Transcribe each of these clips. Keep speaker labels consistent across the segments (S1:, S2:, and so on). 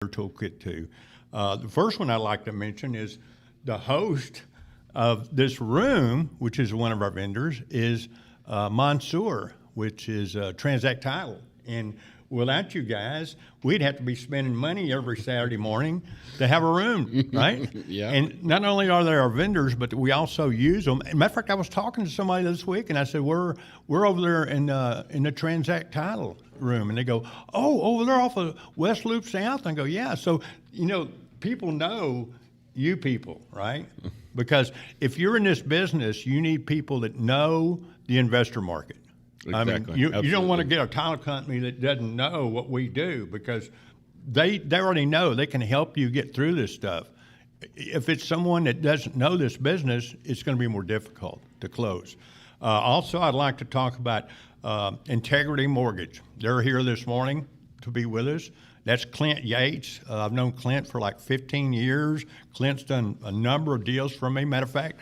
S1: toolkit too. The first one I'd like to mention is the host of this room, which is one of our vendors, is Monsoor, which is TransAct Title. And without you guys, we'd have to be spending money every Saturday morning to have a room, right?
S2: Yeah.
S1: And not only are they our vendors, but we also use them. As a matter of fact, I was talking to somebody this week, and I said, we're over there in the TransAct Title room. And they go, oh, over there off of West Loop South? And I go, yeah. So, people know you people, right? Because if you're in this business, you need people that know the investor market.
S2: Exactly.
S1: I mean, you don't want to get a title company that doesn't know what we do, because they already know they can help you get through this stuff. If it's someone that doesn't know this business, it's going to be more difficult to close. Also, I'd like to talk about Integrity Mortgage. They're here this morning to be with us. That's Clint Yates. I've known Clint for like 15 years. Clint's done a number of deals for me. Matter of fact,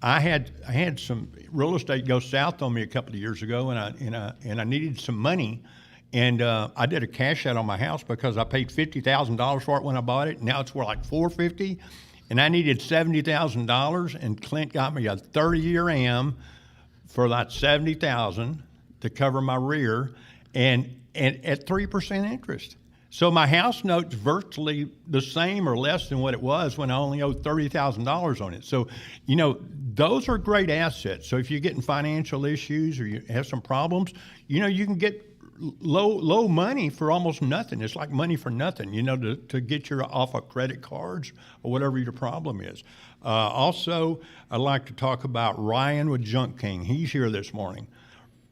S1: I had some real estate go south on me a couple of years ago, and I needed some money, and I did a cash out on my house because I paid $50,000 for it when I bought it. Now it's worth like $450,000, and I needed $70,000, and Clint got me a 30-year AM for like $70,000 to cover my rear, and at 3% interest. So my house note's virtually the same or less than what it was when I only owed $30,000 on it. So, those are great assets. So if you're getting financial issues or you have some problems, you can get low money for almost nothing. It's like money for nothing, to get you off of credit cards or whatever your problem is. Also, I'd like to talk about Ryan with Junk King. He's here this morning.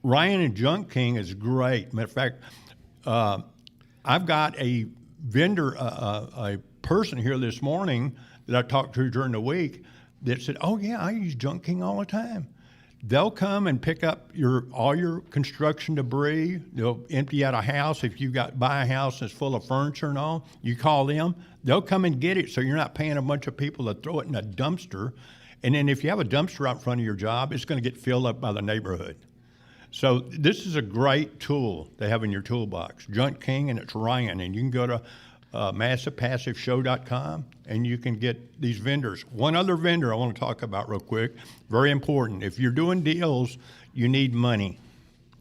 S1: Ryan and Junk King is great. Matter of fact, I've got a vendor, a person here this morning that I talked to during the week that said, oh yeah, I use Junk King all the time. They'll come and pick up all your construction debris. They'll empty out a house. If you buy a house that's full of furniture and all, you call them. They'll come and get it, so you're not paying a bunch of people to throw it in a dumpster. And then if you have a dumpster out front of your job, it's going to get filled up by the neighborhood. So this is a great tool to have in your toolbox. Junk King, and it's Ryan. And you can go to MassivePassiveShow.com, and you can get these vendors. One other vendor I want to talk about real quick, very important. If you're doing deals, you need money.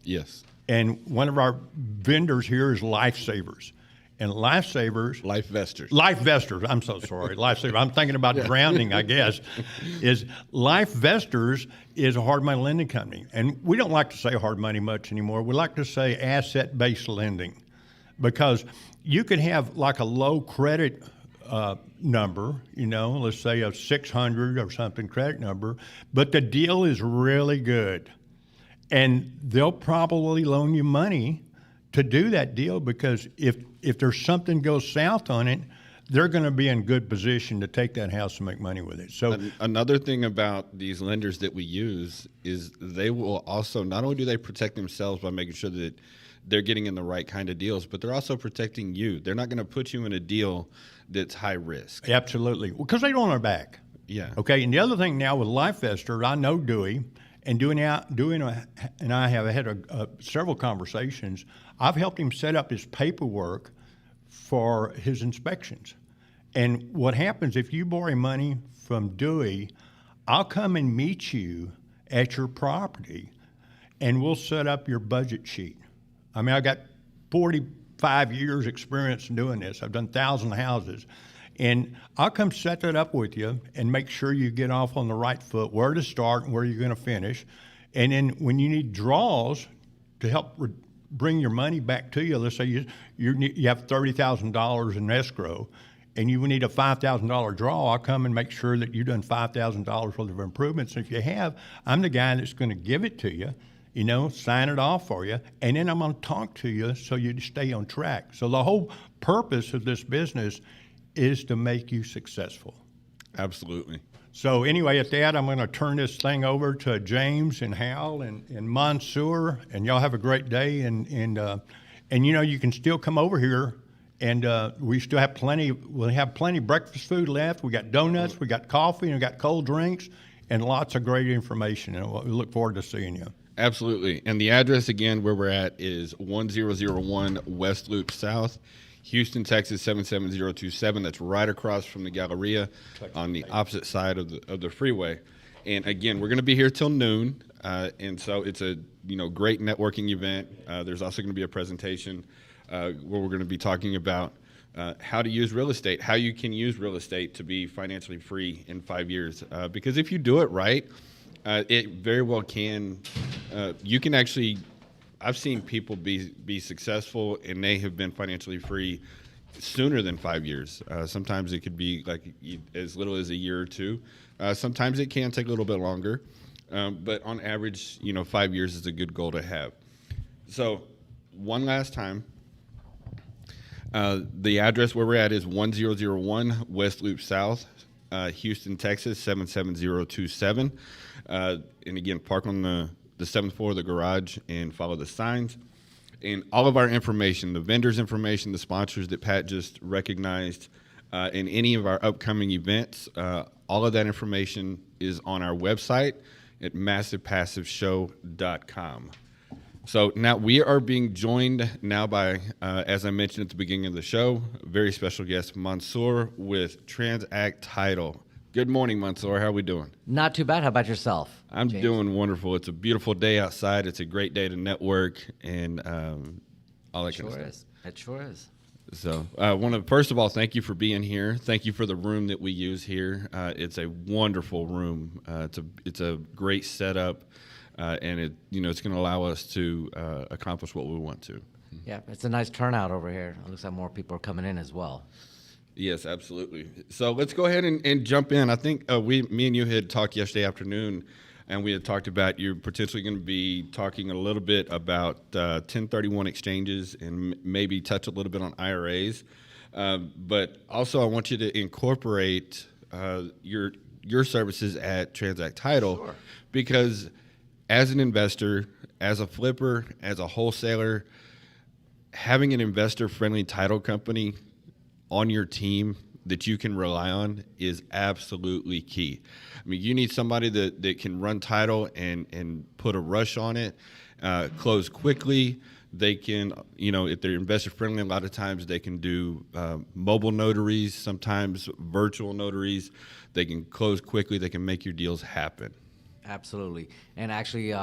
S2: Yes.
S1: And one of our vendors here is LifeSavers. And LifeVestors, I'm so sorry, LifeSavers, I'm thinking about drowning, I guess, is LifeVestors is a hard money lending company. And we don't like to say hard money much anymore. We like to say asset-based lending, because you could have like a low credit number, let's say a 600 or something credit number, but the deal is really good. And they'll probably loan you money to do that deal, because if there's something goes south on it, they're going to be in good position to take that house and make money with it. So
S2: another thing about these lenders that we use is they will also, not only do they protect themselves by making sure that they're getting in the right kind of deals, but they're also protecting you. They're not going to put you in a deal that's high risk.
S1: Absolutely, because they don't have our back.
S2: Yeah.
S1: Okay, and the other thing now with LifeVestors, I know Dewey, and Dewey and I have had several conversations. I've helped him set up his paperwork for his inspections. And what happens if you borrow money from Dewey, I'll come and meet you at your property, and we'll set up your budget sheet. I mean, I got 45 years experience in doing this. I've done 1,000 houses. And I'll come set that up with you and make sure you get off on the right foot, where to start and where you're going to finish. And then when you need draws to help bring your money back to you, let's say you have $30,000 in escrow and you need a $5,000 draw, I'll come and make sure that you've done $5,000 worth of improvements. And if you have, I'm the guy that's going to give it to you, sign it off for you, and then I'm going to talk to you so you stay on track. So the whole purpose of this business is to make you successful.
S2: Absolutely.
S1: So anyway, at that, I'm going to turn this thing over to James and Hal and Monsoor, and y'all have a great day. And you can still come over here, and we still have plenty. We'll have plenty of breakfast food left. We got donuts, we got coffee, and we got cold drinks, and lots of great information. And we look forward to seeing you.
S2: Absolutely. And the address again where we're at is 1001 West Loop South, Houston, Texas 77027. That's right across from the Galleria on the opposite side of the freeway. And again, we're going to be here till noon, and so it's a great networking event. There's also going to be a presentation where we're going to be talking about how to use real estate, how you can use real estate to be financially free in 5 years. Because if you do it right, it very well can. You can actually. I've seen people be successful, and they have been financially free sooner than 5 years. Sometimes it could be like as little as a year or two. Sometimes it can take a little bit longer, but on average, 5 years is a good goal to have. So, one last time, the address where we're at is 1001 West Loop South, Houston, Texas 77027. And again, park on the 7th floor of the garage and follow the signs. And all of our information, the vendors' information, the sponsors that Pat just recognized, and any of our upcoming events, all of that information is on our website at massivepassiveshow.com. So now we are being joined now by, as I mentioned at the beginning of the show, a very special guest, Monsoor with TransAct Title. Good morning, Monsoor. How are we doing?
S3: Not too bad. How about yourself?
S2: I'm
S3: James?
S2: doing wonderful. It's a beautiful day outside. It's a great day to network and all that kind of stuff.
S3: It sure is.
S2: So, first of all, thank you for being here. Thank you for the room that we use here. It's a wonderful room. It's a great setup, and it's going to allow us to accomplish what we want to.
S3: Yeah, it's a nice turnout over here. It looks like more people are coming in as well.
S2: Yes, absolutely. So let's go ahead and jump in. I think me and you had talked yesterday afternoon, and we had talked about you're potentially going to be talking a little bit about 1031 exchanges and maybe touch a little bit on IRAs. But also I want you to incorporate your services at TransAct Title.
S3: Sure.
S2: Because as an investor, as a flipper, as a wholesaler, having an investor-friendly title company on your team that you can rely on is absolutely key. I mean, you need somebody that can run title and put a rush on it, close quickly. They can, if they're investor friendly, a lot of times they can do mobile notaries, sometimes virtual notaries. They can close quickly. They can make your deals happen.
S3: Absolutely. And actually,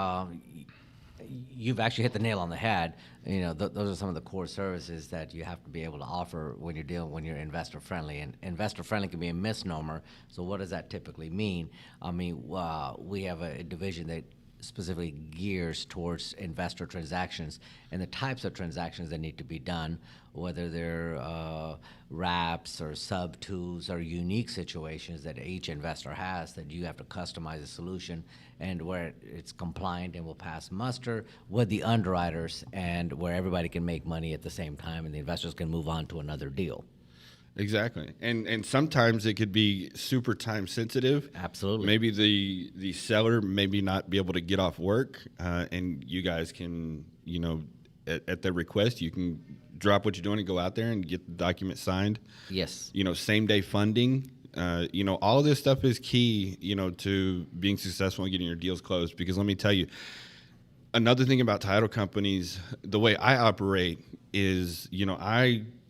S3: you've actually hit the nail on the head. Those are some of the core services that you have to be able to offer when you're investor friendly. And investor friendly can be a misnomer. So what does that typically mean? I mean, we have a division that specifically gears towards investor transactions and the types of transactions that need to be done, whether they're wraps or sub-twos or unique situations that each investor has that you have to customize a solution and where it's compliant and will pass muster with the underwriters and where everybody can make money at the same time and the investors can move on to another deal.
S2: Exactly. And sometimes it could be super time sensitive.
S3: Absolutely.
S2: Maybe the seller maybe not be able to get off work, and you guys can, at their request, you can drop what you're doing and go out there and get the document signed.
S3: Yes.
S2: Same day funding. All of this stuff is key, to being successful and getting your deals closed. Because let me tell you, another thing about title companies, the way I operate is,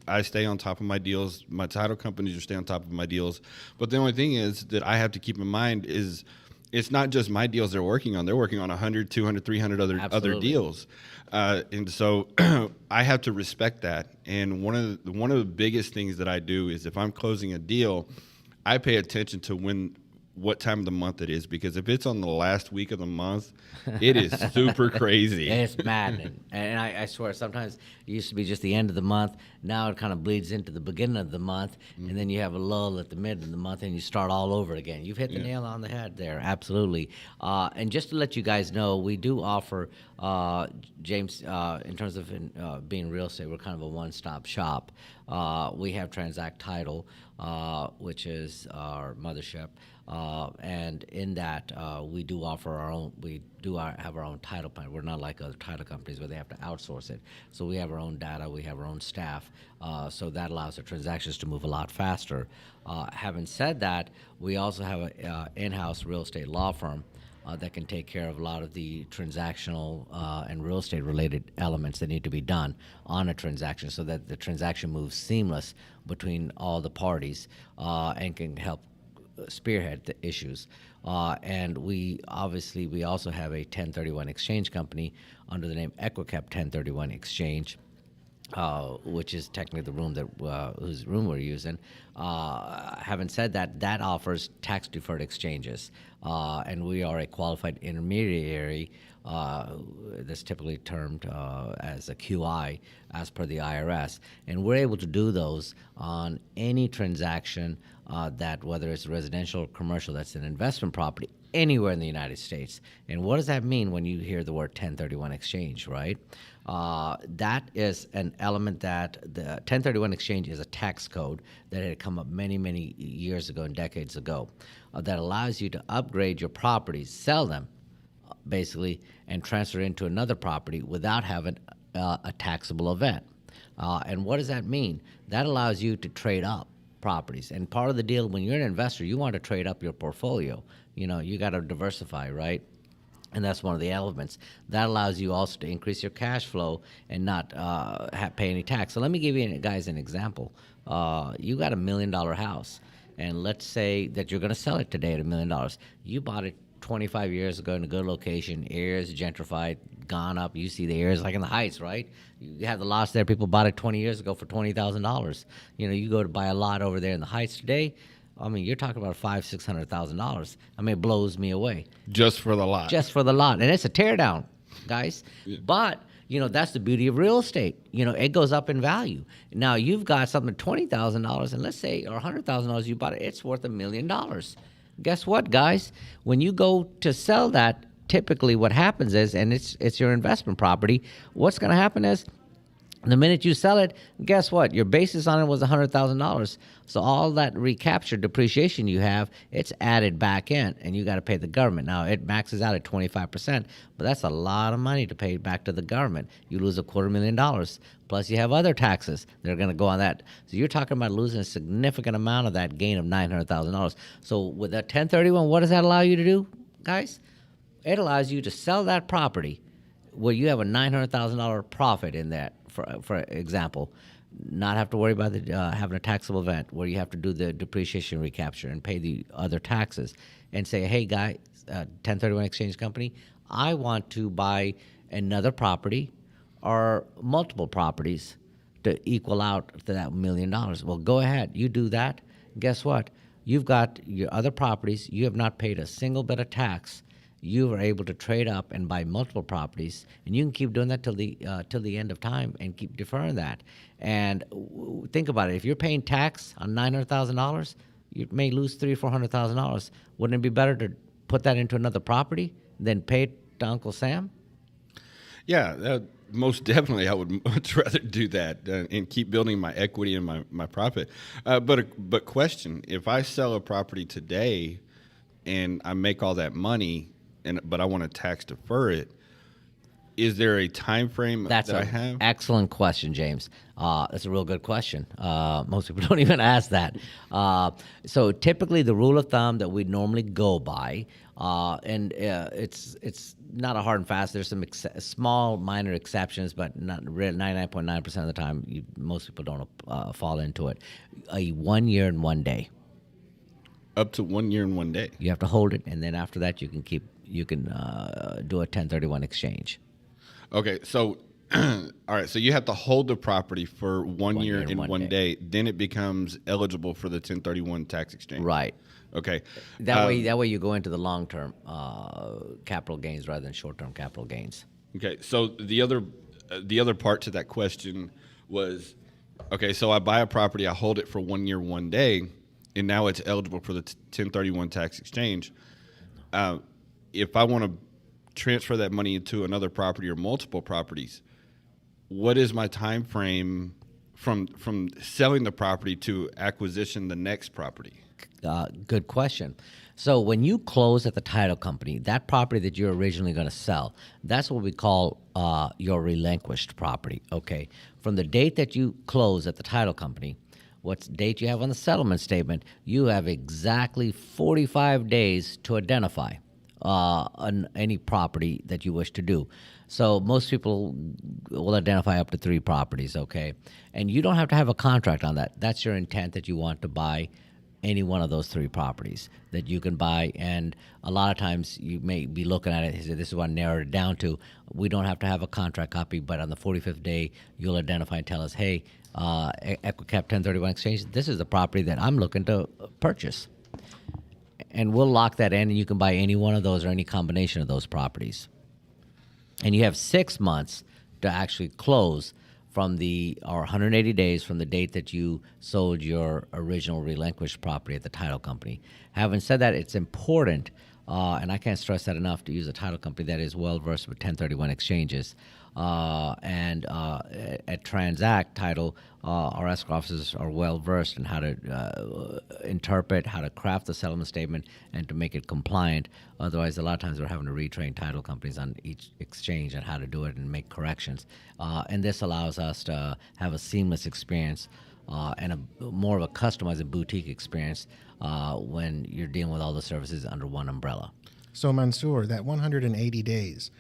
S2: I stay on top of my deals. My title companies stay on top of my deals. But the only thing is that I have to keep in mind is it's not just my deals they're working on. They're working on 100, 200, 300 other deals. And so I have to respect that. And one of the biggest things that I do is if I'm closing a deal, I pay attention to what time of the month it is, because if it's on the last week of the month, it is super crazy.
S3: It's maddening. And I swear, sometimes it used to be just the end of the month. Now it kind of bleeds into the beginning of the month, and then you have a lull at the mid of the month, and you start all over again. You've hit the nail on the head there, absolutely. And just to let you guys know, we do offer, James, in terms of being real estate, we're kind of a one-stop shop. We have TransAct Title, which is our mothership. And in that, we do offer our own. We do have our own title plan. We're not like other title companies where they have to outsource it. So we have our own data. We have our own staff. So that allows the transactions to move a lot faster. Having said that, we also have an in-house real estate law firm that can take care of a lot of the transactional and real estate related elements that need to be done on a transaction so that the transaction moves seamless between all the parties and can help spearhead the issues. And we also have a 1031 exchange company under the name Equicap 1031 Exchange, which is technically the room whose room we're using. Having said that, that offers tax-deferred exchanges, and we are a qualified intermediary that's typically termed as a QI as per the IRS, and we're able to do those on any transaction that, whether it's residential or commercial, that's an investment property anywhere in the United States. And what does that mean when you hear the word 1031 exchange, right? That is an element that the 1031 exchange is a tax code that had come up many, many years ago and decades ago that allows you to upgrade your properties, sell them, basically, and transfer it into another property without having a taxable event. And what does that mean? That allows you to trade up properties. And part of the deal, when you're an investor, you want to trade up your portfolio. You know, you got to diversify, right? And that's one of the elements. That allows you also to increase your cash flow and not pay any tax. So let me give you guys an example. You got $1 million house, and let's say that you're going to sell it today at $1 million. You bought it 25 years ago in a good location, areas gentrified, gone up. You see the areas like in the Heights, right? You have the lots there. People bought it 20 years ago for $20,000. You know, you go to buy a lot over there in the Heights today. I mean, you're talking about $500,000-$600,000. I mean, it blows me away.
S2: Just for the lot.
S3: Just for the lot, and it's a teardown, guys. Yeah. But you know, that's the beauty of real estate. You know, it goes up in value. Now you've got something $20,000, and let's say, or $100,000 you bought it, it's worth $1 million. Guess what, guys? When you go to sell that, typically what happens is, and it's your investment property, what's going to happen is, the minute you sell it, guess what? Your basis on it was $100,000. So all that recaptured depreciation you have, it's added back in, and you got to pay the government. Now, it maxes out at 25%, but that's a lot of money to pay back to the government. You lose $250,000. Plus, you have other taxes that are going to go on that. So you're talking about losing a significant amount of that gain of $900,000. So with that 1031, what does that allow you to do, guys? It allows you to sell that property where you have a $900,000 profit in that, for example, not have to worry about having a taxable event where you have to do the depreciation recapture and pay the other taxes, and say, hey, guys, 1031 exchange company, I want to buy another property or multiple properties to equal out to that $1 million. Well, go ahead. You do that. Guess what? You've got your other properties. You have not paid a single bit of tax. You are able to trade up and buy multiple properties, and you can keep doing that till the end of time and keep deferring that. And think about it: if you're paying tax on $900,000, you may lose $300,000-$400,000. Wouldn't it be better to put that into another property than pay it to Uncle Sam?
S2: Yeah, most definitely. I would much rather do that and keep building my equity and my profit. But question: if I sell a property today and I make all that money, but I want to tax defer it, is there a time frame that I have?
S3: Excellent question, James. That's a real good question. Most people don't even ask that. So typically the rule of thumb that we normally go by, and it's not a hard and fast. There's some small minor exceptions, but not 99.9% of the time, most people don't fall into it. 1 year and 1 day.
S2: Up to 1 year and 1 day.
S3: You have to hold it, and then after that, you can do a 1031 exchange.
S2: Okay, so all right, so you have to hold the property for 1 year and 1 day. Then it becomes eligible for the 1031 tax exchange.
S3: Right.
S2: Okay.
S3: That way you go into the long-term capital gains rather than short-term capital gains.
S2: Okay, so the other part to that question was, okay, so I buy a property, I hold it for 1 year, 1 day, and now it's eligible for the 1031 tax exchange. If I want to transfer that money into another property or multiple properties, what is my time frame from selling the property to acquisition the next property?
S3: Good question. So when you close at the title company, that property that you're originally going to sell, that's what we call your relinquished property. Okay. From the date that you close at the title company, what date you have on the settlement statement, you have exactly 45 days to identify. any property that you wish to do. So most people will identify up to 3 properties, okay? And you don't have to have a contract on that. That's your intent that you want to buy any one of those 3 properties that you can buy. And a lot of times you may be looking at it and say, this is what I narrowed it down to. We don't have to have a contract copy, but on the 45th day, you'll identify and tell us, hey, EquiCap 1031 exchange, this is the property that I'm looking to purchase. And we'll lock that in, and you can buy any one of those or any combination of those properties. And you have 6 months to actually close or 180 days from the date that you sold your original relinquished property at the title company. Having said that, it's important, and I can't stress that enough, to use a title company that is well versed with 1031 exchanges. And at TransAct Title, our escrow officers are well versed in how to interpret, how to craft the settlement statement, and to make it compliant. Otherwise, a lot of times we're having to retrain title companies on each exchange on how to do it and make corrections. And this allows us to have a seamless experience and more of a customized and boutique experience when you're dealing with all the services under one umbrella.
S4: So, Monsoor, that 180 days,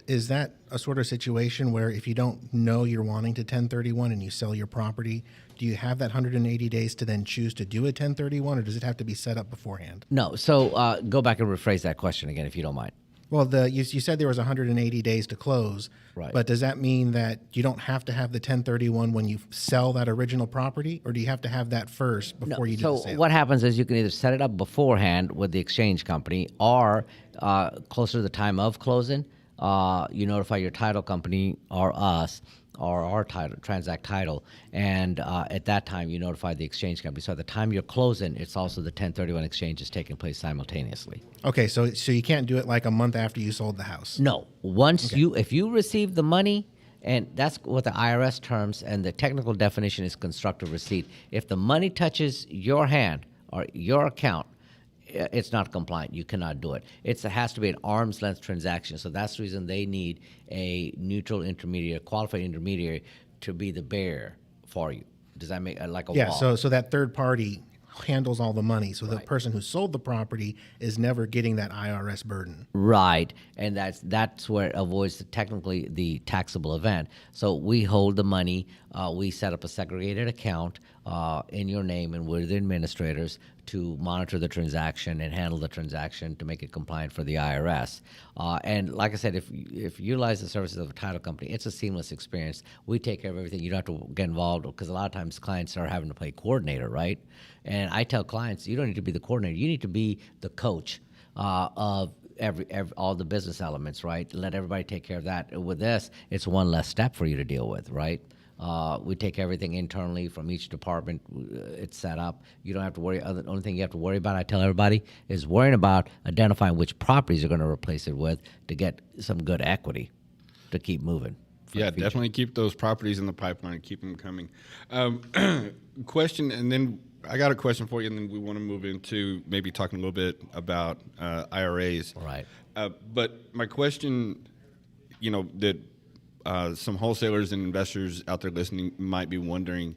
S4: is that a sort of situation where if you don't know you're wanting to 1031 and you sell your property, do you have that 180 days to then choose to do a 1031, or does it have to be set up beforehand?
S3: No. So go back and rephrase that question again, if you don't mind.
S4: Well, you said there was 180 days to close,
S3: Right.
S4: But does that mean that you don't have to have the 1031 when you sell that original property, or do you have to have that first before you do the
S3: So
S4: sale?
S3: what happens is you can either set it up beforehand with the exchange company, or closer to the time of closing, you notify your title company or us or our title, TransAct Title, and at that time you notify the exchange company. So at the time you're closing, it's also the 1031 exchange is taking place simultaneously.
S4: Okay, so you can't do it like a month after you sold the house.
S3: No. If you receive the money, and that's what the IRS terms and the technical definition is constructive receipt. If the money touches your hand or your account, it's not compliant. You cannot do it. It has to be an arm's length transaction. So that's the reason they need a neutral intermediary, a qualified intermediary, to be the bearer for you. Does that make like a
S4: Yeah,
S3: wall?
S4: so that third party handles all the money. So the
S3: Right.
S4: person who sold the property is never getting that IRS burden.
S3: Right, and that's where it avoids technically the taxable event. So we hold the money. We set up a segregated account in your name, and we're the administrators to monitor the transaction and handle the transaction to make it compliant for the IRS. And like I said, if you utilize the services of a title company, it's a seamless experience. We take care of everything. You don't have to get involved, because a lot of times clients are having to play coordinator, right? And I tell clients, you don't need to be the coordinator. You need to be the coach of all the business elements, right? Let everybody take care of that. With this, it's one less step for you to deal with, right? We take everything internally from each department. It's set up. You don't have to worry. The only thing you have to worry about, I tell everybody, is worrying about identifying which properties you're going to replace it with to get some good equity to keep moving.
S2: Yeah, definitely keep those properties in the pipeline and keep them coming. Question, and then I got a question for you, and then we want to move into maybe talking a little bit about IRAs.
S3: Right.
S2: But my question, that some wholesalers and investors out there listening might be wondering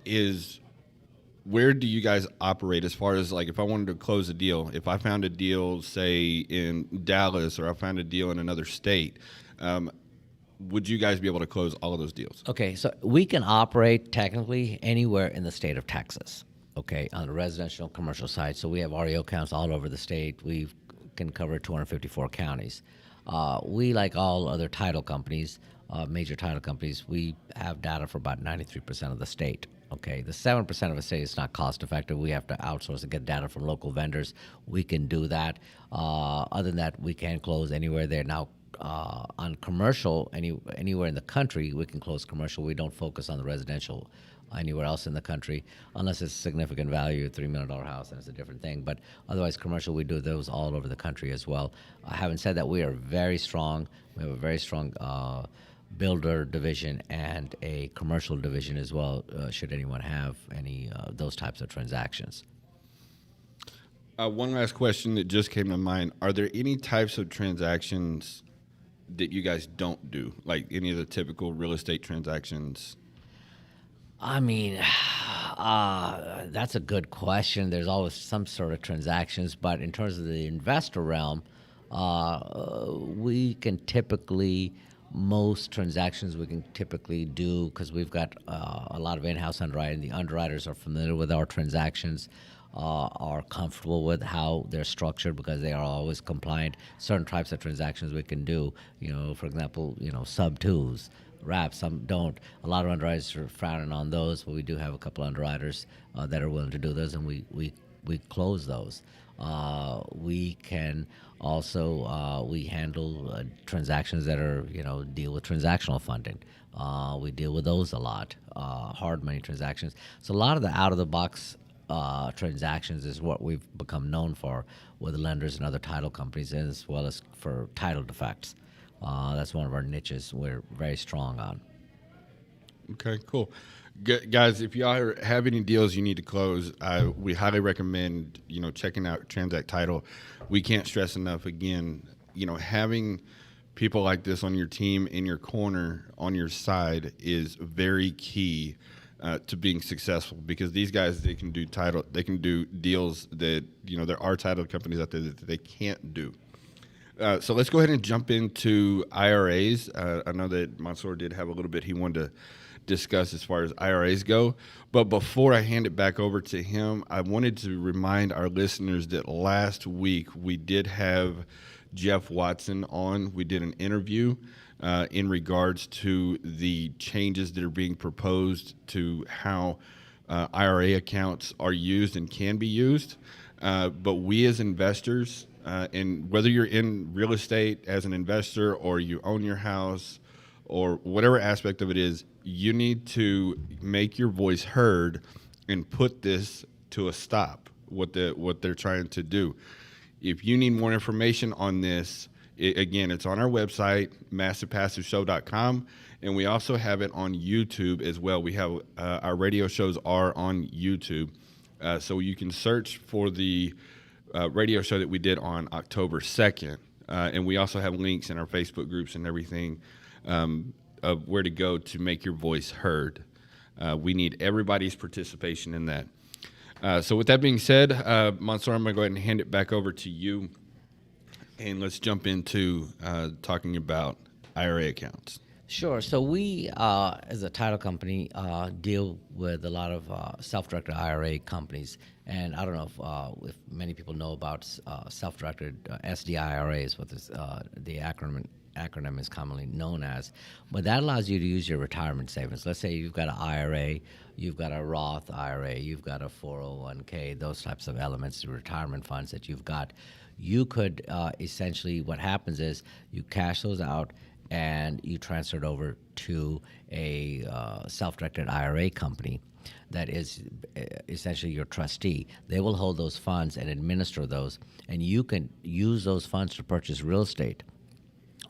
S2: is, where do you guys operate as far as, like, if I wanted to close a deal, if I found a deal, say, in Dallas, or I found a deal in another state, would you guys be able to close all of those deals?
S3: Okay, so we can operate technically anywhere in the state of Texas, okay, on the residential and commercial side. So we have REO accounts all over the state. We can cover 254 counties. We, like all other title companies, major title companies, we have data for about 93% of the state. Okay, the 7% of the state is not cost effective. We have to outsource and get data from local vendors. We can do that. Other than that, we can close anywhere there. Now, on commercial, anywhere in the country, we can close commercial. We don't focus on the residential anywhere else in the country, unless it's significant value, $3 million house, and it's a different thing. But otherwise, commercial, we do those all over the country as well. Having said that, we are very strong. We have a very strong builder division and a commercial division as well, should anyone have any those types of transactions.
S2: One last question that just came to mind. Are there any types of transactions that you guys don't do, like any of the typical real estate transactions?
S3: I mean, that's a good question. There's always some sort of transactions, but in terms of the investor realm, we can typically, most transactions we can typically do, because we've got a lot of in-house underwriting. The underwriters are familiar with our transactions, are comfortable with how they're structured because they are always compliant. Certain types of transactions we can do, for example, sub-twos, wraps, some don't. A lot of underwriters are frowning on those, but we do have a couple underwriters that are willing to do those, and we close those. We can also we handle transactions that are deal with transactional funding. We deal with those a lot, hard money transactions. So a lot of the out of the box transactions is what we've become known for with lenders and other title companies, as well as for title defects. That's one of our niches we're very strong on.
S2: Okay, cool. Guys, if y'all have any deals you need to close, we highly recommend, checking out TransAct Title. We can't stress enough, again, having people like this on your team, in your corner, on your side is very key to being successful, because these guys, they can do deals that, there are title companies out there that they can't do. So let's go ahead and jump into IRAs. I know that Monsoor did have a little bit he wanted to discuss as far as IRAs go. But before I hand it back over to him, I wanted to remind our listeners that last week we did have Jeff Watson on. We did an interview in regards to the changes that are being proposed to how IRA accounts are used and can be used. But we as investors, and whether you're in real estate as an investor or you own your house or whatever aspect of it is, you need to make your voice heard and put this to a stop, what they're trying to do. If you need more information on this, again, it's on our website, massivepassiveshow.com, and we also have it on YouTube as well. We have our radio shows are on YouTube, so you can search for the radio show that we did on October 2nd, and we also have links in our Facebook groups and everything of where to go to make your voice heard. We need everybody's participation in that. So with that being said, Monsoor, I'm going to go ahead and hand it back over to you, and let's jump into talking about IRA accounts.
S3: Sure. So we, as a title company, deal with a lot of self-directed IRA companies. And I don't know if many people know about self-directed SDIRAs, what this, the acronym is commonly known as. But that allows you to use your retirement savings. Let's say you've got an IRA, you've got a Roth IRA, you've got a 401k, those types of elements, the retirement funds that you've got. You could essentially, what happens is you cash those out and you transfer it over to a self-directed IRA company that is essentially your trustee. They will hold those funds and administer those, and you can use those funds to purchase real estate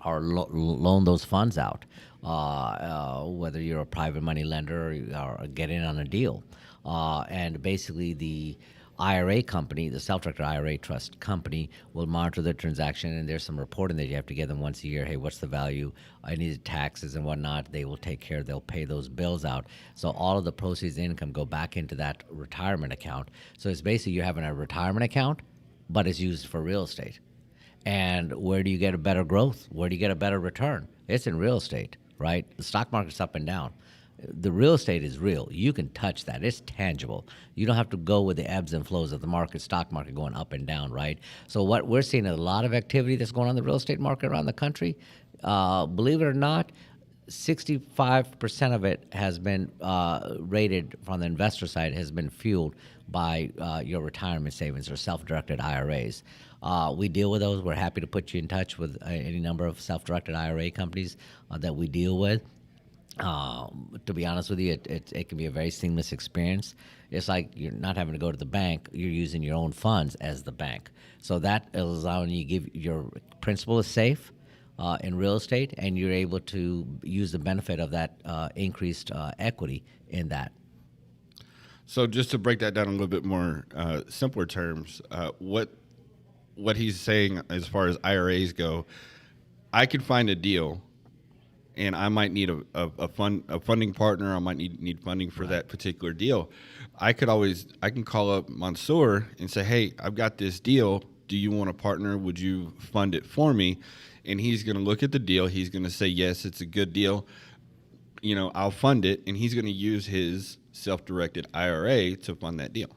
S3: or loan those funds out, whether you're a private money lender or get in on a deal. And basically the IRA company, the self-directed IRA trust company, will monitor the transaction, and there's some reporting that you have to give them once a year. Hey, what's the value? I need taxes and whatnot. They will take care. They'll pay those bills out. So all of the proceeds income go back into that retirement account. So it's basically you having a retirement account, but it's used for real estate. And where do you get a better growth? Where do you get a better return? It's in real estate, right? The stock market's up and down. The real estate is real. You can touch that. It's tangible. You don't have to go with the ebbs and flows of the market, stock market going up and down, right? So what we're seeing is a lot of activity that's going on in the real estate market around the country. Believe it or not, 65% of it has been rated from the investor side, has been fueled by your retirement savings or self-directed IRAs. We deal with those. We're happy to put you in touch with any number of self-directed IRA companies that we deal with. To be honest with you, it can be a very seamless experience. It's like you're not having to go to the bank. You're using your own funds as the bank. So that is allowing you to give your principal is safe in real estate, and you're able to use the benefit of that increased equity in that.
S2: So just to break that down a little bit more simpler terms, what he's saying as far as IRAs go, I could find a deal, and I might need a funding partner. I might need funding for that particular deal. I can call up Monsoor and say, hey, I've got this deal. do you want to partner? Would you fund it for me? And he's going to look at the deal. He's going to say, yes, it's a good deal. I'll fund it. And he's going to use his self-directed IRA to fund that deal.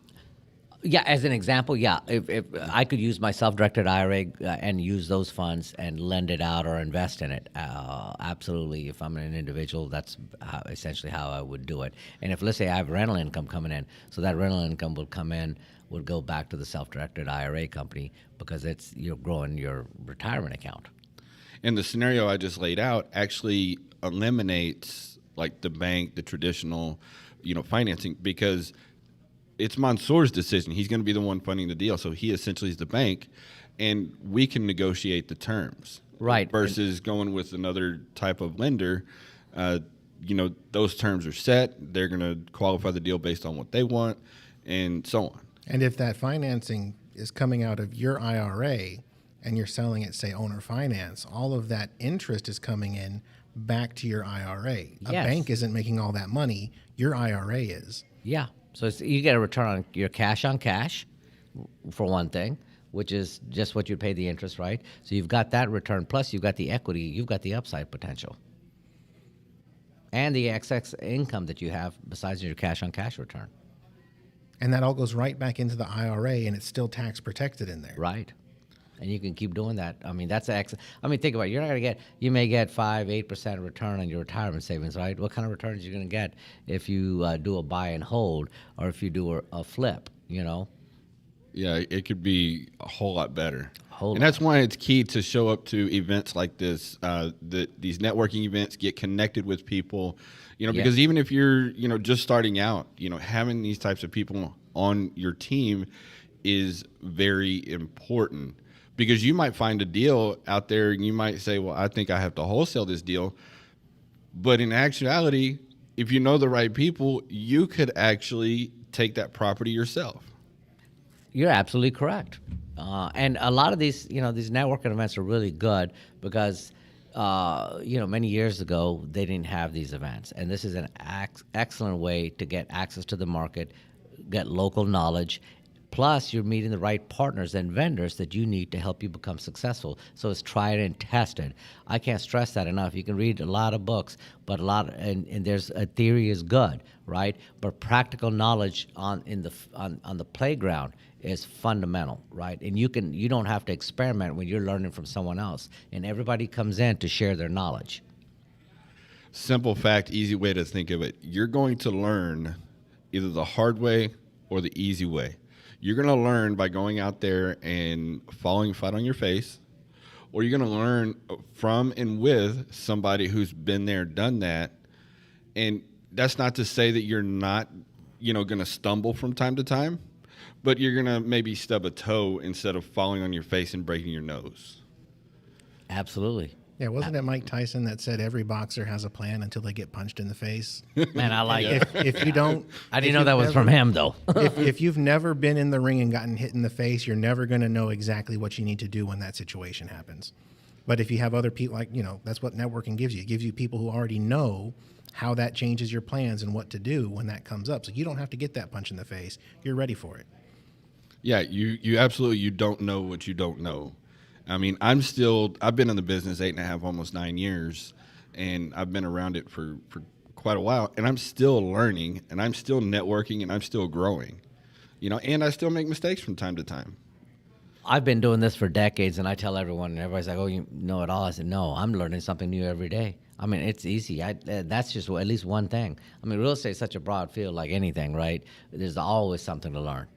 S3: Yeah, as an example, yeah, if I could use my self-directed IRA and use those funds and lend it out or invest in it, absolutely. If I'm an individual, that's essentially how I would do it. And if, let's say, I have rental income coming in, so that rental income would go back to the self-directed IRA company because you're growing your retirement account.
S2: And the scenario I just laid out actually eliminates like the bank, the traditional, financing, because it's Monsoor's decision. He's going to be the one funding the deal. So he essentially is the bank, and we can negotiate the terms.
S3: Right.
S2: Versus going with another type of lender, those terms are set. They're going to qualify the deal based on what they want and so on.
S4: And if that financing is coming out of your IRA and you're selling it, say, owner finance, all of that interest is coming in back to your IRA. A
S3: Yes.
S4: bank isn't making all that money. Your IRA is.
S3: Yeah. So you get a return on your cash on cash, for one thing, which is just what you pay the interest, right? So you've got that return, plus you've got the equity, you've got the upside potential. And the excess income that you have besides your cash on cash return.
S4: And that all goes right back into the IRA, and it's still tax protected in there.
S3: Right. And you can keep doing that. I mean, think about it. You may get 5-8% return on your retirement savings, right? What kind of returns are you going to get if you do a buy and hold or if you do a flip,
S2: Yeah, it could be a whole lot better.
S3: Whole
S2: And that's why it's key to show up to events like this, these networking events, get connected with people, because even if you're, just starting out, having these types of people on your team is very important. Because you might find a deal out there and you might say, well, I think I have to wholesale this deal. But in actuality, if you know the right people, you could actually take that property yourself.
S3: You're absolutely correct. And a lot of these networking events are really good because, many years ago, they didn't have these events. And this is an excellent way to get access to the market, get local knowledge. Plus, you're meeting the right partners and vendors that you need to help you become successful. So it's tried and tested. I can't stress that enough. You can read a lot of books, but and there's a theory is good, right? But practical knowledge on the playground is fundamental, right? And you don't have to experiment when you're learning from someone else. And everybody comes in to share their knowledge.
S2: Simple fact, easy way to think of it. You're going to learn either the hard way or the easy way. You're going to learn by going out there and falling flat on your face, or you're going to learn from and with somebody who's been there, done that. And that's not to say that you're not, going to stumble from time to time, but you're going to maybe stub a toe instead of falling on your face and breaking your nose.
S3: Absolutely.
S4: Yeah, wasn't it Mike Tyson that said every boxer has a plan until they get punched in the face?
S3: Man, I like it.
S4: If you don't,
S3: I didn't know that was from him, though.
S4: if you've never been in the ring and gotten hit in the face, you're never going to know exactly what you need to do when that situation happens. But if you have other people, that's what networking gives you. It gives you people who already know how that changes your plans and what to do when that comes up. So you don't have to get that punch in the face. You're ready for it.
S2: Yeah, you absolutely, you don't know what you don't know. I mean, I've been in the business 8.5, almost 9 years, and I've been around it for quite a while, and I'm still learning, and I'm still networking, and I'm still growing, and I still make mistakes from time to time.
S3: I've been doing this for decades, and I tell everyone, and everybody's like, oh, you know it all. I said, no, I'm learning something new every day. I mean, it's easy. That's just at least one thing. I mean, real estate is such a broad field like anything, right? There's always something to learn.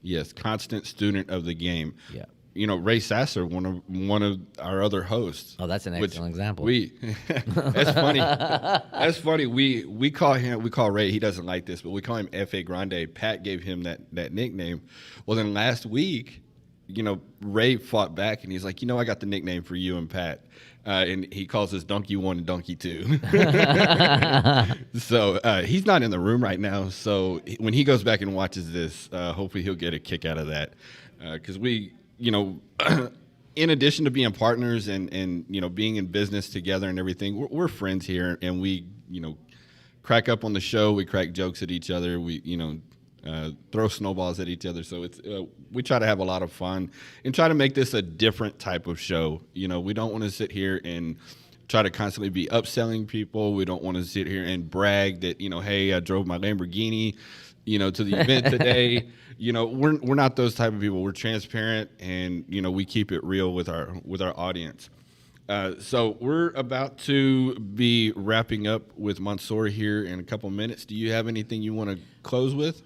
S2: Yes, constant student of the game.
S3: Yeah.
S2: Ray Sasser, one of our other hosts.
S3: Oh, that's an excellent example.
S2: That's funny. That's funny. We call Ray. He doesn't like this, but we call him F.A. Grande. Pat gave him that nickname. Well, then last week, Ray fought back, and he's like, I got the nickname for you and Pat. And he calls us Donkey 1 and Donkey 2. So he's not in the room right now. So when he goes back and watches this, hopefully he'll get a kick out of that. Because we, in addition to being partners and being in business together and everything, we're friends here. And we, crack up on the show. We crack jokes at each other. We, throw snowballs at each other. So it's we try to have a lot of fun and try to make this a different type of show. You know, we don't want to sit here and try to constantly be upselling people. We don't want to sit here and brag that, you know, hey, I drove my Lamborghini, you know, to the event today. You know, we're not those type of people. We're transparent, and you know, we keep it real with our audience. So we're about to be wrapping up with Monsoor here in a couple minutes. Do you have anything you want to close with?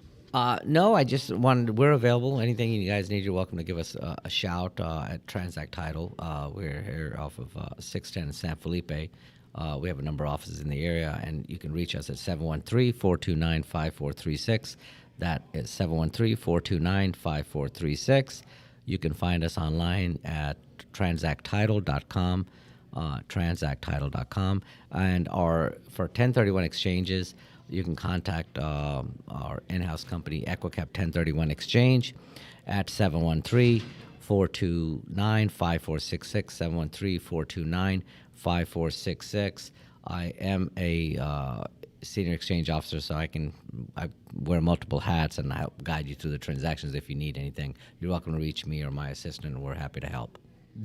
S3: No, I just wanted. We're available. Anything you guys need, you're welcome to give us a shout at TransAct Title. We're here off of 610 in San Felipe. We have a number of offices in the area, and you can reach us at 713-429-5436. That is 713-429-5436. You can find us online at transacttitle.com. transacttitle.com, and for 1031 exchanges, you can contact our in-house company, Equicap 1031 Exchange, at 713-429-5466, 713-429-5466. I am a senior exchange officer, so I wear multiple hats and I help guide you through the transactions. If you need anything, you're welcome to reach me or my assistant, and we're happy to help.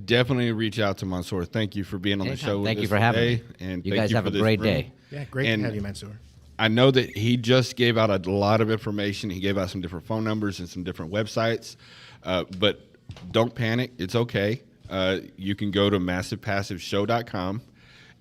S2: Definitely reach out to Mansoor. Thank you for being on the show with
S3: Thank
S2: us
S3: you for having
S2: today,
S3: me.
S2: and
S3: You
S2: thank
S3: guys
S2: you
S3: have
S2: for
S3: a
S2: this
S3: great
S2: room.
S3: day.
S4: Yeah, great
S2: And
S4: to have you, Mansoor.
S2: I know that he just gave out a lot of information. He gave out some different phone numbers and some different websites, but don't panic. It's okay. You can go to massivepassiveshow.com,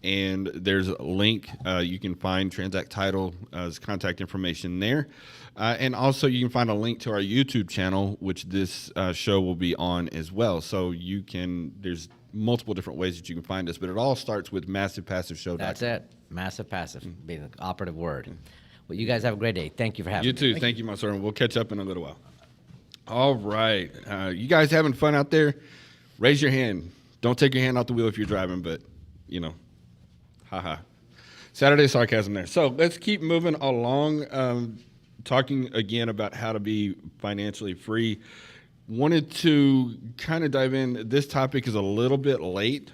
S2: and there's a link. You can find TransAct Title's contact information there. And also you can find a link to our YouTube channel, which this show will be on as well. So there's multiple different ways that you can find us, but it all starts with massivepassiveshow.com.
S3: That's it. Massive passive being the operative word. Well, you guys have a great day. Thank you for having me.
S2: You too. Thank you, Monsoor. We'll catch up in a little while. All right. You guys having fun out there? Raise your hand. Don't take your hand off the wheel if you're driving, but, you know, haha. Saturday sarcasm there. So let's keep moving along, talking again about how to be financially free. Wanted to kind of dive in. This topic is a little bit late,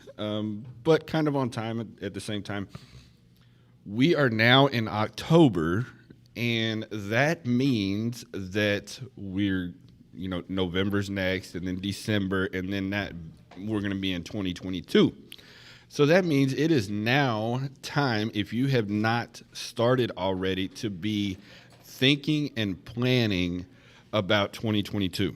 S2: but kind of on time at the same time. We are now in October, and that means that we're, you know, November's next, and then December, and then we're going to be in 2022. So that means it is now time, if you have not started already, to be thinking and planning about 2022.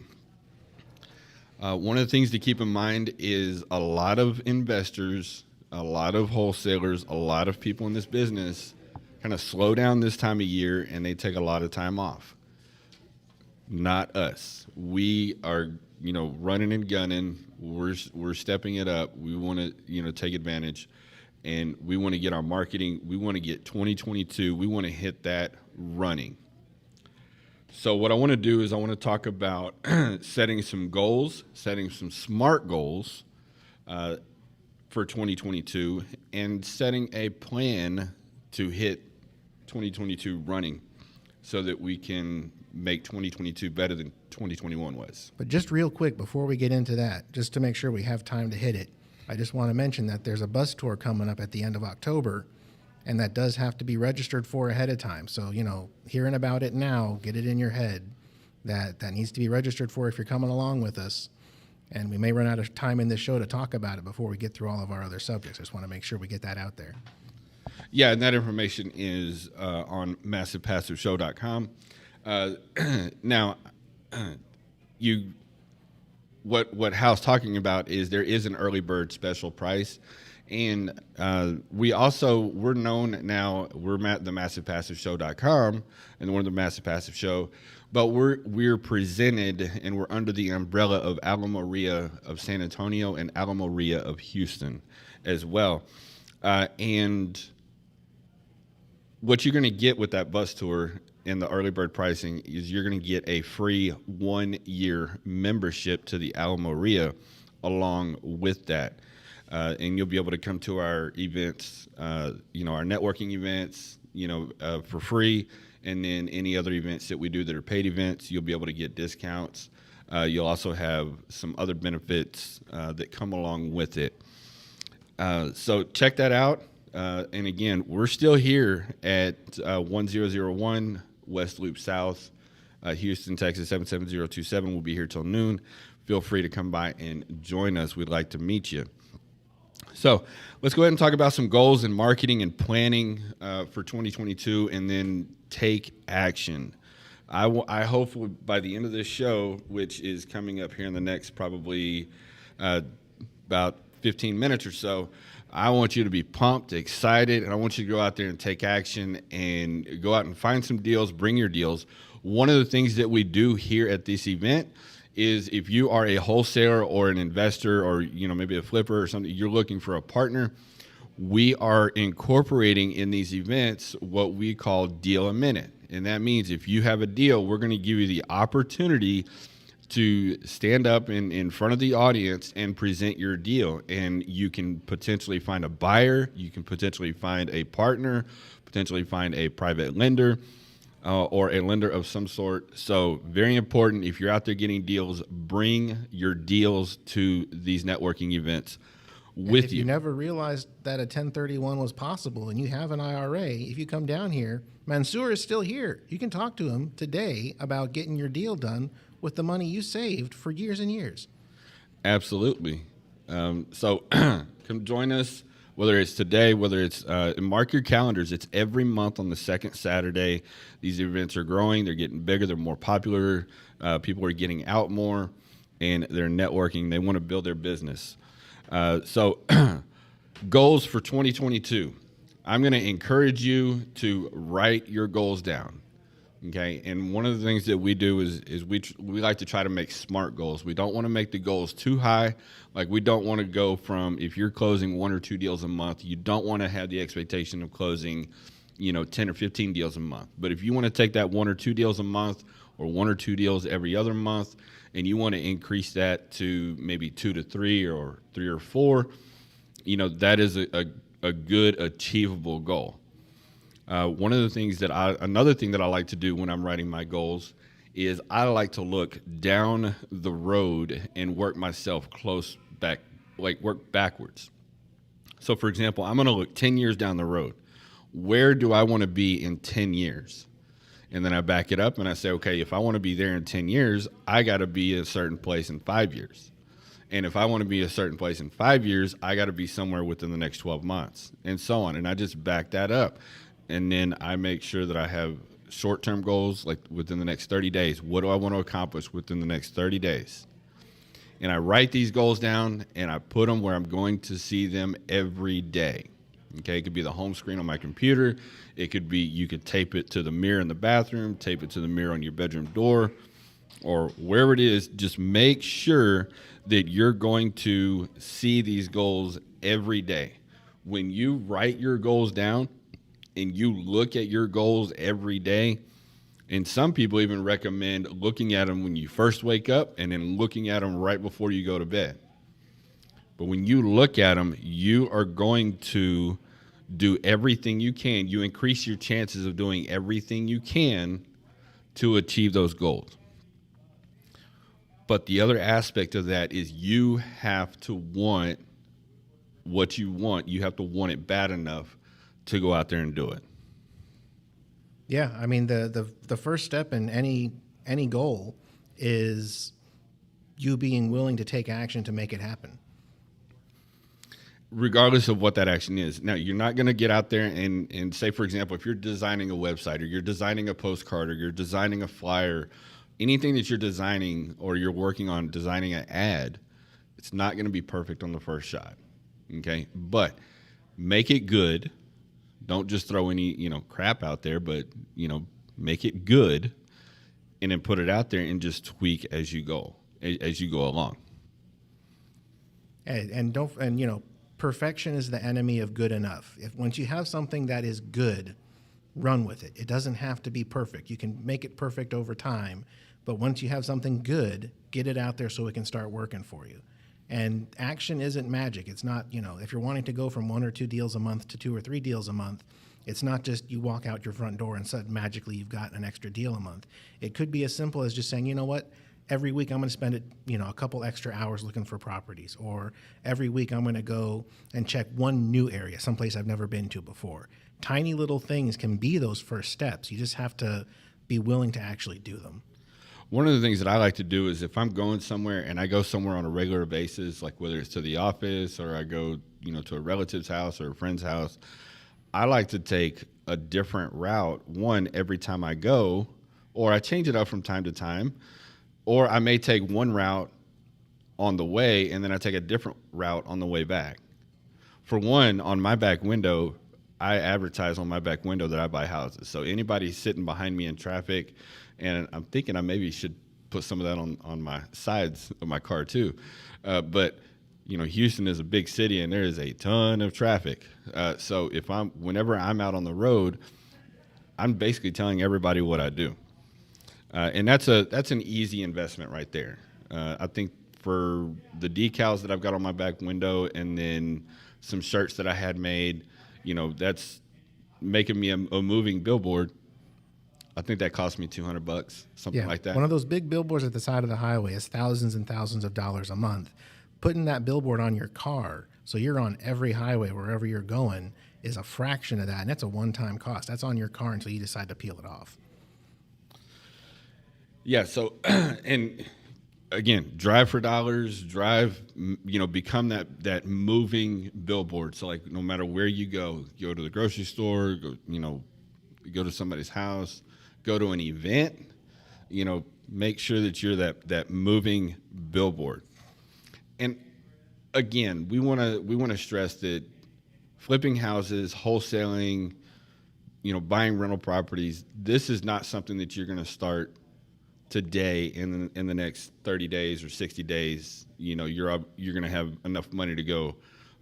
S2: One of the things to keep in mind is a lot of investors, a lot of wholesalers, a lot of people in this business kind of slow down this time of year, and they take a lot of time off. Not us. We are, you know, running and gunning. We're stepping it up. We want to, you know, take advantage, and we want to get our marketing. We want to get 2022. We want to hit that running. So what I want to do is I want to talk about setting some goals, setting some smart goals for 2022, and setting a plan to hit 2022 running so that we can make 2022 better than 2021 was.
S4: But just real quick, before we get into that, just to make sure we have time to hit it, I just want to mention that there's a bus tour coming up at the end of October, and that does have to be registered for ahead of time. So, you know, hearing about it now, get it in your head that needs to be registered for if you're coming along with us. And we may run out of time in this show to talk about it before we get through all of our other subjects. I just want to make sure we get that out there.
S2: Yeah, and that information is on massivepassiveshow.com. Now, what Hal's talking about is there is an early bird special price, and we're known now. We're at the massivepassiveshow.com, and we're the Massive Passive Show, but we're presented and we're under the umbrella of Alamo Ria of San Antonio and Alamo Ria of Houston as well, and what you're going to get with that bus tour in the early bird pricing is you're going to get a free 1-year membership to the Alamo Ria along with that. And you'll be able to come to our events, our networking events, for free. And then any other events that we do that are paid events, you'll be able to get discounts. You'll also have some other benefits that come along with it. So check that out. And again, we're still here at 1001 West Loop South Houston, Texas, 77027. We'll be here till noon. Feel free to come by and join us. We'd like to meet you. So let's go ahead and talk about some goals in marketing and planning for 2022, and then take action. I hope by the end of this show, which is coming up here in the next probably about 15 minutes or so, I want you to be pumped, excited, and I want you to go out there and take action and go out and find some deals, bring your deals. One of the things that we do here at this event is if you are a wholesaler or an investor or maybe a flipper or something, you're looking for a partner, we are incorporating in these events what we call deal a minute. And that means if you have a deal, we're going to give you the opportunity to stand up in front of the audience and present your deal. And you can potentially find a buyer, you can potentially find a partner, potentially find a private lender, or a lender of some sort. So very important, if you're out there getting deals, bring your deals to these networking events with
S4: if
S2: you.
S4: you never realized that a 1031 was possible and you have an IRA, if you come down here, Monsoor is still here. You can talk to him today about getting your deal done with the money you saved for years and years.
S2: Absolutely. So come join us, whether it's today, whether it's mark your calendars. It's every month on the second Saturday. These events are growing. They're getting bigger. They're more popular. People are getting out more, and they're networking. They want to build their business. So goals for 2022. I'm going to encourage you to write your goals down. Okay, and one of the things that we do is we like to try to make smart goals. We don't want to make the goals too high. Like, we don't want to go from, if you're closing 1 or 2 deals a month, you don't want to have the expectation of closing, 10 or 15 deals a month. But if you want to take that 1 or 2 deals a month, or 1 or 2 deals every other month, and you want to increase that to maybe 2 to 3 or 3 or 4, that is a good achievable goal. Another thing that I like to do when I'm writing my goals is I like to look down the road and work myself work backwards. So for example, I'm going to look 10 years down the road. Where do I want to be in 10 years? And then I back it up and I say, okay, if I want to be there in 10 years, I got to be a certain place in 5 years. And if I want to be a certain place in 5 years, I got to be somewhere within the next 12 months and so on. And I just back that up. And then I make sure that I have short-term goals, like within the next 30 days. What do I want to accomplish within the next 30 days? And I write these goals down, and I put them where I'm going to see them every day. Okay, it could be the home screen on my computer. It could be, you could tape it to the mirror in the bathroom, tape it to the mirror on your bedroom door, or wherever it is. Just make sure that you're going to see these goals every day. When you write your goals down, and you look at your goals every day, and some people even recommend looking at them when you first wake up and then looking at them right before you go to bed. But when you look at them, you are going to do everything you can. You increase your chances of doing everything you can to achieve those goals. But the other aspect of that is you have to want what you want. You have to want it bad enough to go out there and do it.
S4: Yeah, I mean, the first step in any goal is you being willing to take action to make it happen.
S2: Regardless of what that action is. Now, you're not going to get out there and say, for example, if you're designing a website or you're designing a postcard or you're designing a flyer, anything that you're designing or you're working on designing an ad, it's not going to be perfect on the first shot. Okay? But make it good. Don't just throw any, crap out there, but, make it good and then put it out there and just tweak as you go along.
S4: And perfection is the enemy of good enough. Once you have something that is good, run with it. It doesn't have to be perfect. You can make it perfect over time, but once you have something good, get it out there so it can start working for you. And action isn't magic. It's not, if you're wanting to go from 1 or 2 deals a month to 2 or 3 deals a month, it's not just you walk out your front door and suddenly magically you've got an extra deal a month. It could be as simple as just saying, you know what, every week I'm going to spend a couple extra hours looking for properties, or every week I'm going to go and check one new area, someplace I've never been to before. Tiny little things can be those first steps. You just have to be willing to actually do them.
S2: One of the things that I like to do is if I'm going somewhere and I go somewhere on a regular basis, like whether it's to the office or I go, to a relative's house or a friend's house, I like to take a different route, one, every time I go, or I change it up from time to time, or I may take one route on the way and then I take a different route on the way back. For one, on my back window, I advertise on my back window that I buy houses. So anybody sitting behind me in traffic, and I'm thinking I maybe should put some of that on my sides of my car too. But Houston is a big city and there is a ton of traffic. So whenever I'm out on the road, I'm basically telling everybody what I do. And that's an easy investment right there. I think for the decals that I've got on my back window and then some shirts that I had made, that's making me a moving billboard. I think that cost me $200, something like that.
S4: One of those big billboards at the side of the highway is thousands and thousands of dollars a month. Putting that billboard on your car, so you're on every highway wherever you're going, is a fraction of that, and that's a one-time cost. That's on your car until you decide to peel it off.
S2: Yeah. So, and again, drive for dollars. Become that moving billboard. So, like, no matter where you go to the grocery store, go to somebody's house, go to an event, make sure that you're that moving billboard. And again, we want to stress that flipping houses, wholesaling, buying rental properties, this is not something that you're going to start today in the next 30 days or 60 days. You're going to have enough money to go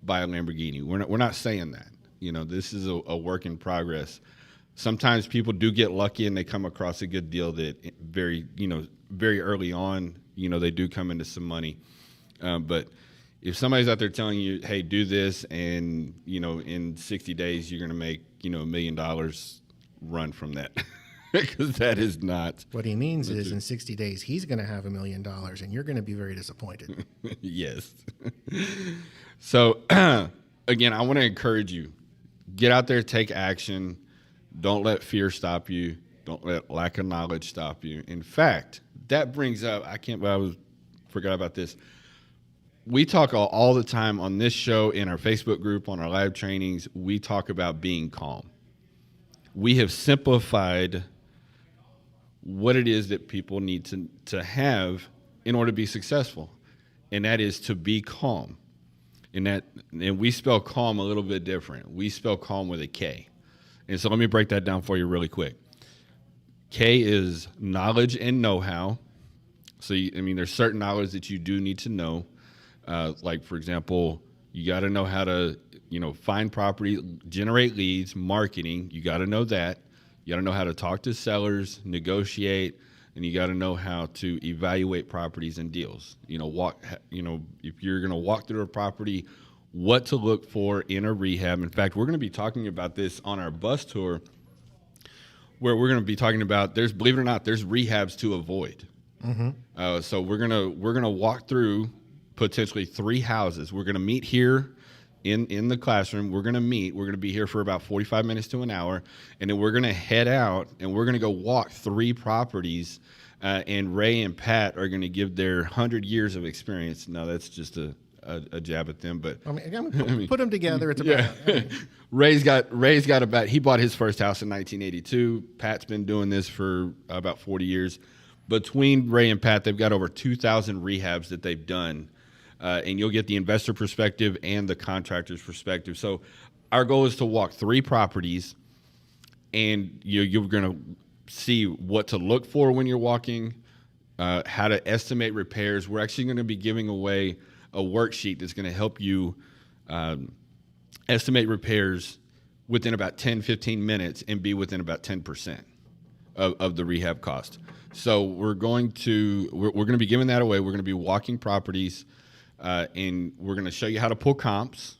S2: buy a Lamborghini. We're not saying that. This is a work in progress. Sometimes people do get lucky and they come across a good deal that very early on, they do come into some money. But if somebody's out there telling you, hey, do this, and, in 60 days, you're going to make, $1 million, run from that. Because that is not.
S4: What he means is in 60 days, he's going to have $1 million, and you're going to be very disappointed.
S2: Yes. So, again, I want to encourage you. Get out there, take action. Don't let fear stop you. Don't let lack of knowledge stop you. In fact, that brings up, forgot about this. We talk all the time on this show, in our Facebook group, on our live trainings, we talk about being calm. We have simplified what it is that people need to have in order to be successful, and that is to be calm. And we spell calm a little bit different. We spell calm with a K. And so let me break that down for you really quick. K is knowledge and know-how. So, there's certain knowledge that you do need to know. Like, for example, you got to know how to, find property, generate leads, marketing. You got to know that. You got to know how to talk to sellers, negotiate, and you got to know how to evaluate properties and deals. If you're going to walk through a property, what to look for in a rehab. In fact, we're going to be talking about this on our bus tour, where we're going to be talking about, believe it or not, there's rehabs to avoid. Mm-hmm. So we're gonna walk through potentially 3 houses. We're gonna meet here in the classroom. We're gonna be here for about 45 minutes to an hour, and then we're gonna head out and we're gonna go walk 3 properties. And Ray and Pat are gonna give their 100 years of experience. No, that's just a jab at them, but
S4: put them together. It's about
S2: Ray's got about, he bought his first house in 1982. Pat's been doing this for about 40 years. Between Ray and Pat, they've got over 2,000 rehabs that they've done, and you'll get the investor perspective and the contractor's perspective. So our goal is to walk 3 properties, and you're going to see what to look for when you're walking, how to estimate repairs. We're actually going to be giving away a worksheet that's going to help you estimate repairs within about 10, 15 minutes and be within about 10% of the rehab cost. So we're going to be giving that away. We're going to be walking properties, and we're going to show you how to pull comps.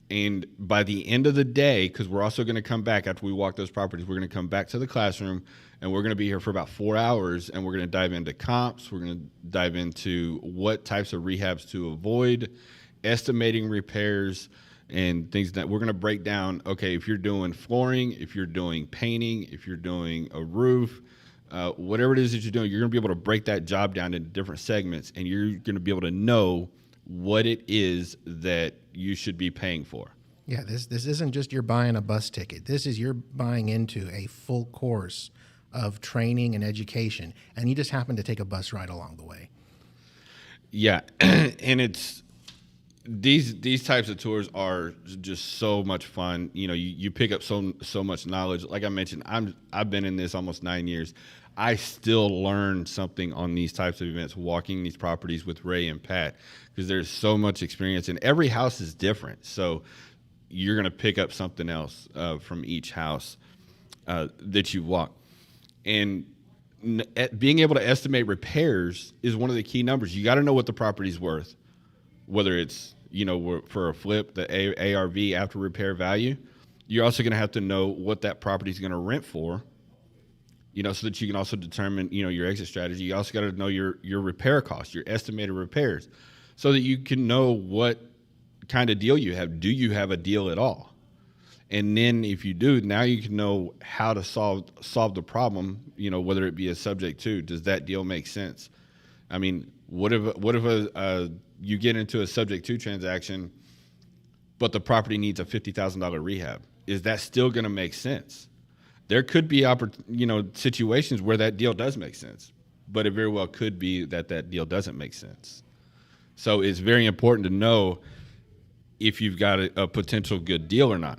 S2: And by the end of the day, because we're also going to come back after we walk those properties, we're going to come back to the classroom, and we're going to be here for about 4 hours, and we're going to dive into comps. We're going to dive into what types of rehabs to avoid, estimating repairs, and things that we're going to break down. Okay, if you're doing flooring, if you're doing painting, if you're doing a roof, whatever it is that you're doing, you're going to be able to break that job down into different segments, and you're going to be able to know what it is that you should be paying for.
S4: Yeah, this isn't just you're buying a bus ticket. This is you're buying into a full course of training and education, and you just happen to take a bus ride along the way.
S2: Yeah, and it's these types of tours are just so much fun. You know, you pick up so much knowledge. Like I mentioned, I've been in this almost 9 years. I still learn something on these types of events, walking these properties with Ray and Pat, because there's so much experience, and every house is different. So you're going to pick up something else from each house that you walk. And being able to estimate repairs is one of the key numbers. You got to know what the property's worth, whether it's, you know, for a flip, the ARV, after repair value. You're also going to have to know what that property's going to rent for, you know, so that you can also determine, you know, your exit strategy. You also got to know your repair costs, your estimated repairs, so that you can know what kind of deal you have. Do you have a deal at all? And then if you do, now you can know how to solve the problem, you know, whether it be a subject to. Does that deal make sense? I mean, what if you get into a subject to transaction, but the property needs a $50,000 rehab? Is that still going to make sense? There could be situations where that deal does make sense, but it very well could be that deal doesn't make sense. So it's very important to know if you've got a potential good deal or not.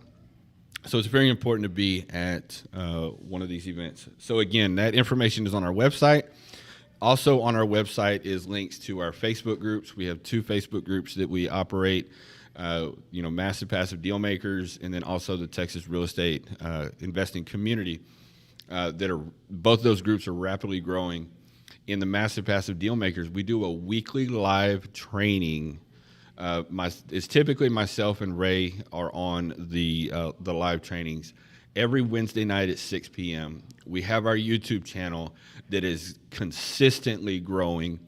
S2: So it's very important to be at one of these events. So again, that information is on our website. Also on our website is links to our Facebook groups. We have 2 Facebook groups that we operate, Massive Passive Deal Makers, and then also the Texas Real Estate Investing Community. Both those groups are rapidly growing. In the Massive Passive Deal Makers, we do a weekly live training. It's typically myself and Ray are on the live trainings every Wednesday night at 6 p.m. We have our YouTube channel that is consistently growing.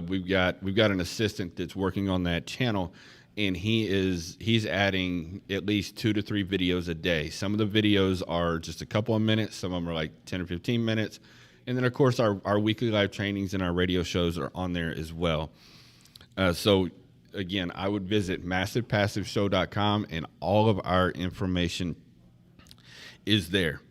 S2: We've got an assistant that's working on that channel, and he's adding at least 2 to 3 videos a day. Some of the videos are just a couple of minutes. Some of them are like 10 or 15 minutes. And then, of course, our weekly live trainings and our radio shows are on there as well. So again, I would visit massivepassiveshow.com, and all of our information is there.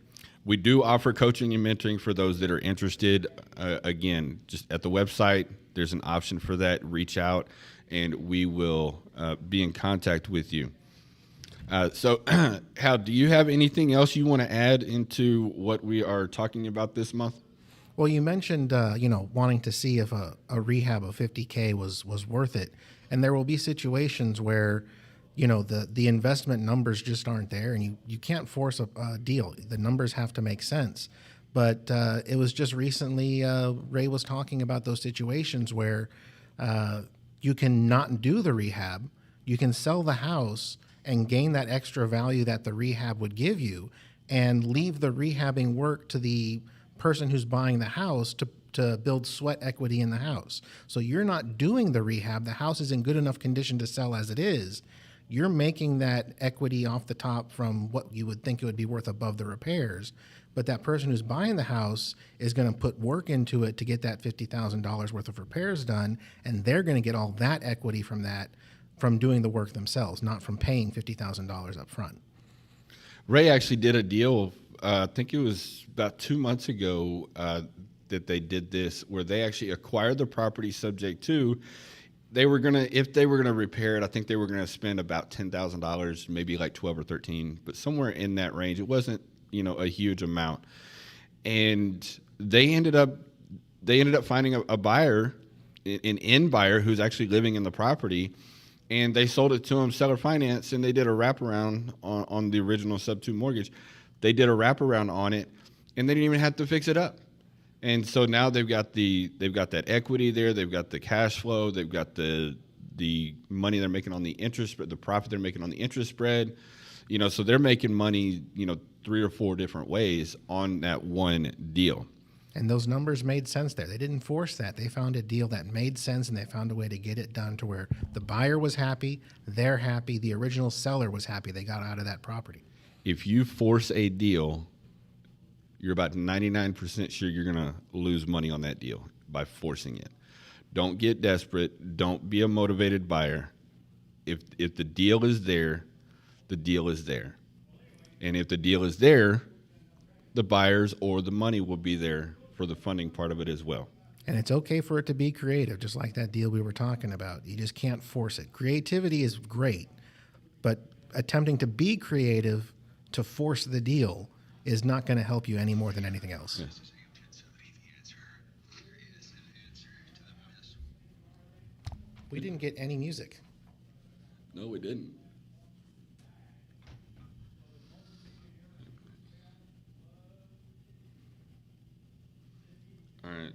S2: We do offer coaching and mentoring for those that are interested. Again, just at the website, there's an option for that. Reach out, and we will be in contact with you. So, Hal, do you have anything else you want to add into what we are talking about this month?
S4: Well, you mentioned, wanting to see if a rehab of $50K was worth it. And there will be situations where, the investment numbers just aren't there, and you can't force a deal. The numbers have to make sense. But it was just recently, Ray was talking about those situations where you can not do the rehab. You can sell the house and gain that extra value that the rehab would give you, and leave the rehabbing work to the person who's buying the house to build sweat equity in the house. So you're not doing the rehab. The house is in good enough condition to sell as it is. You're making that equity off the top from what you would think it would be worth above the repairs. But that person who's buying the house is going to put work into it to get that $50,000 worth of repairs done, and they're going to get all that equity from doing the work themselves, not from paying $50,000 up front.
S2: Ray actually did a deal, I think it was about 2 months ago, that they did this, where they actually acquired the property subject to. If they were gonna repair it, I think they were gonna spend about $10,000, maybe like 12 or 13, but somewhere in that range. It wasn't, a huge amount. And they ended up finding a buyer, an end buyer who's actually living in the property, and they sold it to him seller finance, and they did a wraparound on the original sub-2 mortgage. They did a wraparound on it, and they didn't even have to fix it up. And so now they've got that equity there. They've got the cash flow. They've got the money they're making on the interest, but the profit they're making on the interest spread. So they're making money, 3 or 4 different ways on that one deal.
S4: And those numbers made sense there. They didn't force that. They found a deal that made sense, and they found a way to get it done to where the buyer was happy, they're happy, the original seller was happy. They got out of that property.
S2: If you force a deal, you're about 99% sure you're going to lose money on that deal by forcing it. Don't get desperate. Don't be a motivated buyer. If the deal is there, the deal is there. And if the deal is there, the buyers or the money will be there for the funding part of it as well.
S4: And it's okay for it to be creative, just like that deal we were talking about. You just can't force it. Creativity is great, but attempting to be creative to force the deal is not going to help you any more than anything else.
S2: Yes.
S4: We didn't get any music.
S2: No, we didn't. All right.